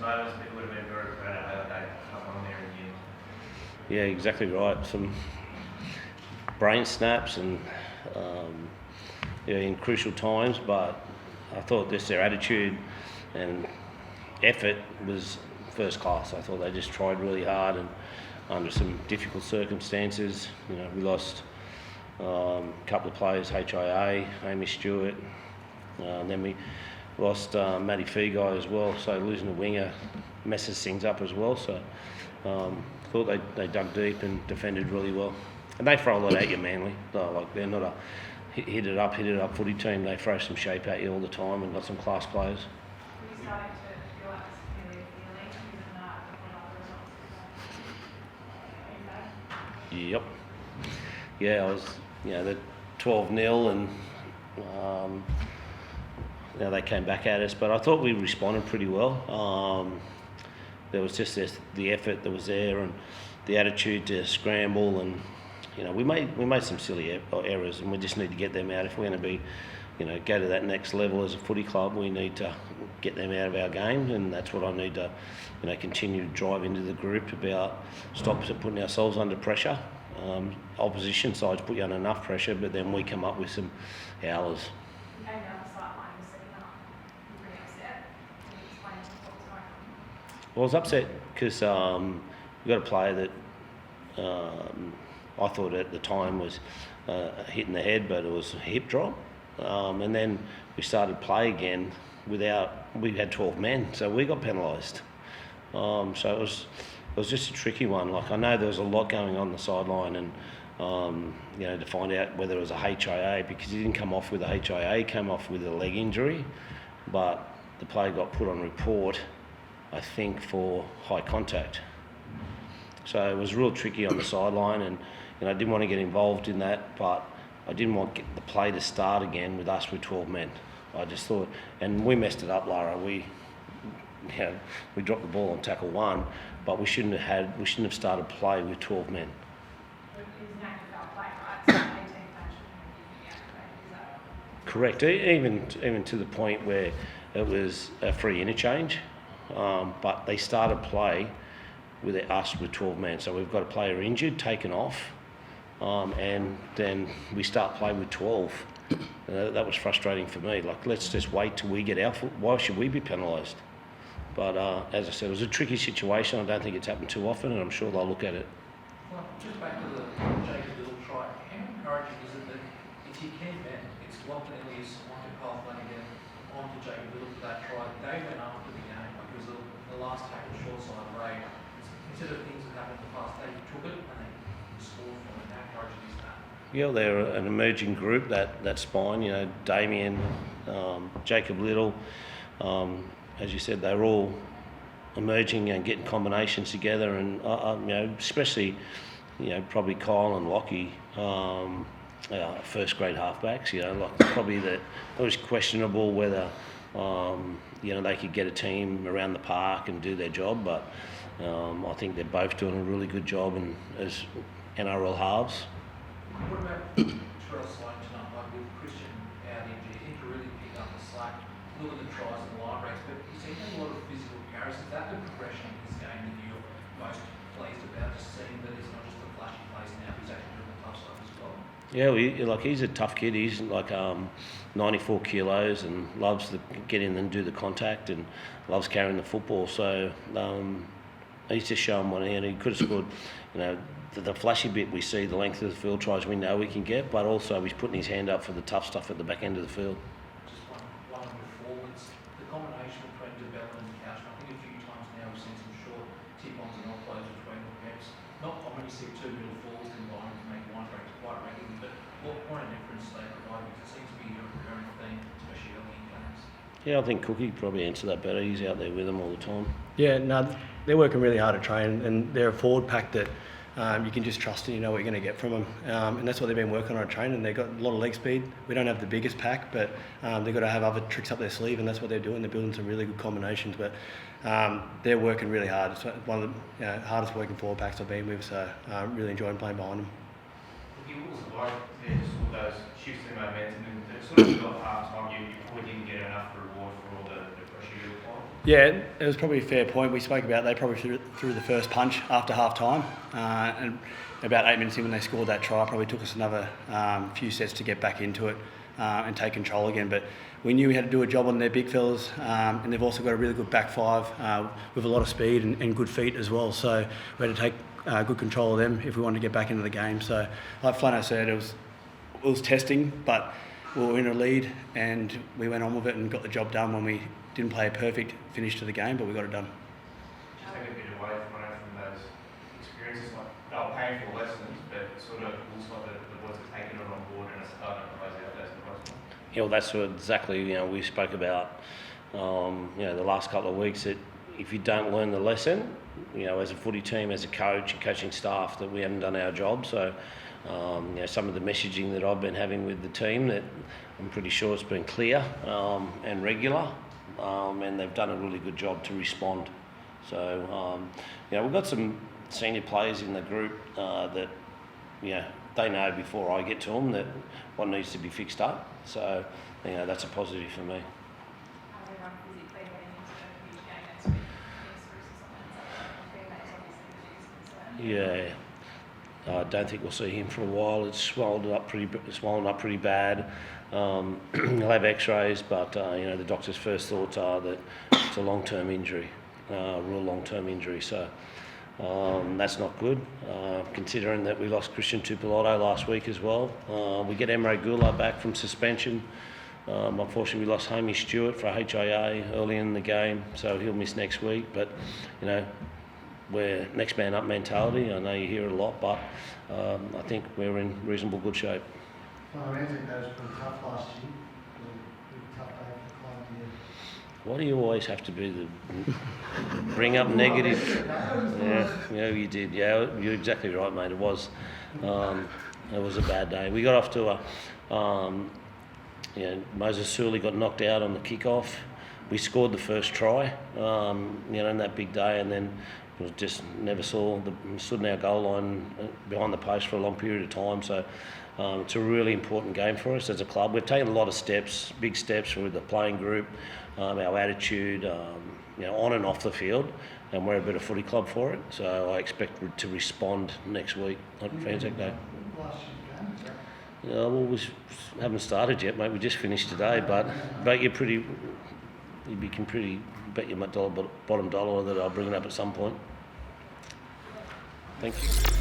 moments, but it would have been very proud of how they hung on there in the end. Yeah, exactly right. Some brain snaps and in crucial times, but I thought their attitude and effort was first class. I thought they just tried really hard and under some difficult circumstances. We lost a couple of players, HIA, Amy Stewart, and then we lost Matty Feaguy as well, so losing a winger messes things up as well. So thought they dug deep and defended really well. And they throw a lot at you, Manly. They're not a hit it up footy team. They throw some shape at you all the time and got some class players. Were you starting to feel like this really feeling given the results? Yep. Yeah, I was, the 12-0 and they came back at us, but I thought we responded pretty well. There was just the effort that was there and the attitude to scramble, and we made some silly errors, and we just need to get them out. If we're going to be, go to that next level as a footy club, we need to get them out of our game, and that's what I need to, continue to drive into the group about stop putting ourselves under pressure. Opposition sides put you under enough pressure, but then we come up with some howlers. You came down the sideline and setting up. You were pretty upset. Can you explain what was going on? Well, I was upset because we got a player that I thought at the time was hitting the head, but it was a hip drop. And then we started play again we had 12 men, so we got penalised. So it was just a tricky one. Like, I know there was a lot going on the sideline, and to find out whether it was a HIA, because he didn't come off with a HIA, he came off with a leg injury, but the player got put on report, I think, for high contact. So it was real tricky on the sideline, and I didn't want to get involved in that, but I didn't want the play to start again with us with 12 men. I just thought, and we messed it up, Lara. We dropped the ball on tackle 1, but we shouldn't have started play with 12 men. It was an active play, right? So 18 players shouldn't have been activated. Correct. Even to the point where it was a free interchange, but they started play with us with 12 men. So we've got a player injured, taken off, and then we start play with 12. That was frustrating for me. Like, let's just wait till we get our foot. Why should we be penalised? But as I said, it was a tricky situation. I don't think it's happened too often, and I'm sure they'll look at it. Well, just back to the Jacob Little try. How encouraging is it that it's your key men? It's Lachlan Ellis, onto Carl Flanagan, onto Jacob Little for that try. They went after the game. Like, it was the last tackle short side raid. Instead of things that happened in the past, they took it and they scored from it. How encouraging is that? Yeah, they're an emerging group, that spine, Damien, Jacob Little, as you said, they're all emerging and getting combinations together, and especially, probably Kyle and Lockie, first grade halfbacks, probably it was questionable whether, they could get a team around the park and do their job, but I think they're both doing a really good job as NRL halves. What about Terrell Sloan tonight? Like, with Christian out injured, he could really pick up the slack. Look at the tries and the line breaks, but he's seen a lot of physical carries. Is that the progression in his game that you're most pleased about, just seeing that he's not just a flashy place now, he's actually doing the tough stuff as well? Yeah, he's a tough kid. He's like 94 kilos and loves to get in and do the contact and loves carrying the football. So he's just shown one hand. He could have scored, the flashy bit we see, the length of the field tries we know we can get, but also he's putting his hand up for the tough stuff at the back end of the field. Just one of the forwards, the combination between DeBellin and Couch. I think a few times now we've seen some short tip-ons and offloads between the gaps. Not common to see two middle forwards combined to make one break quite regularly, but what point of difference they provide, because it seems to be a recurring theme, especially early in games. Yeah, I think Cookie probably answered that better. He's out there with them all the time. Yeah, no, they're working really hard to train, and they're a forward pack that you can just trust and you know what you're going to get from them. And that's what they've been working on training. They've got a lot of leg speed. We don't have the biggest pack, but they've got to have other tricks up their sleeve, and that's what they're doing. They're building some really good combinations, but they're working really hard. It's one of the hardest working forward packs I've been with, so I'm really enjoying playing behind them. What was the worry there, just all those shifts in momentum, and it sort of got half time, you probably didn't get enough reward for all the pressure you applied? Yeah, it was probably a fair point. We spoke about they probably threw the first punch after half time, and about 8 minutes in when they scored that try, probably took us another few sets to get back into it and take control again. But we knew we had to do a job on their big fellas, and they've also got a really good back five with a lot of speed and good feet as well. So we had to take good control of them if we wanted to get back into the game. So like Flano said, it was testing, but we were in a lead and we went on with it and got the job done when we didn't play a perfect finish to the game, but we got it done. Just take a bit away from those experiences, like they were painful lessons, but it sort of looks like the boys are taking it on board and are starting to close out those guys. Yeah, well, that's what exactly we spoke about. The last couple of weeks, that if you don't learn the lesson, as a footy team, as a coach and coaching staff, that we haven't done our job. So, some of the messaging that I've been having with the team, that I'm pretty sure it's been clear and regular, and they've done a really good job to respond. So, we've got some senior players in the group that, they know before I get to them that what needs to be fixed up. So, that's a positive for me. How's everyone physically heading into a huge game next week? Yeah, I don't think we'll see him for a while. It's swollen up pretty bad. He'll have X-rays, but the doctor's first thoughts are that it's a long-term injury, real long-term injury. So that's not good. Considering that we lost Christian Tupolotto last week as well. We get Emre Gula back from suspension. Unfortunately, we lost Hamish Stewart for a HIA early in the game, so he'll miss next week. But we're next man up mentality. I know you hear it a lot, but I think we're in reasonable good shape. Well, I think that was pretty tough last year. Pretty tough day for the club here. Why do you always have to be the bring up negative? Yeah, you did. Yeah, you're exactly right, mate. It was a bad day. We got off to Moses Surley got knocked out on the kick-off. We scored the first try, in that big day, and then just never stood in our goal line behind the post for a long period of time. So it's a really important game for us as a club. We've taken a lot of steps, big steps with the playing group, our attitude, on and off the field, and we're a better footy club for it. So I expect to respond next week on Anzac Day. Last year's game, is that? Well, we haven't started yet, mate. We just finished today, but you can pretty bet your bottom dollar that I'll bring it up at some point. Thank you.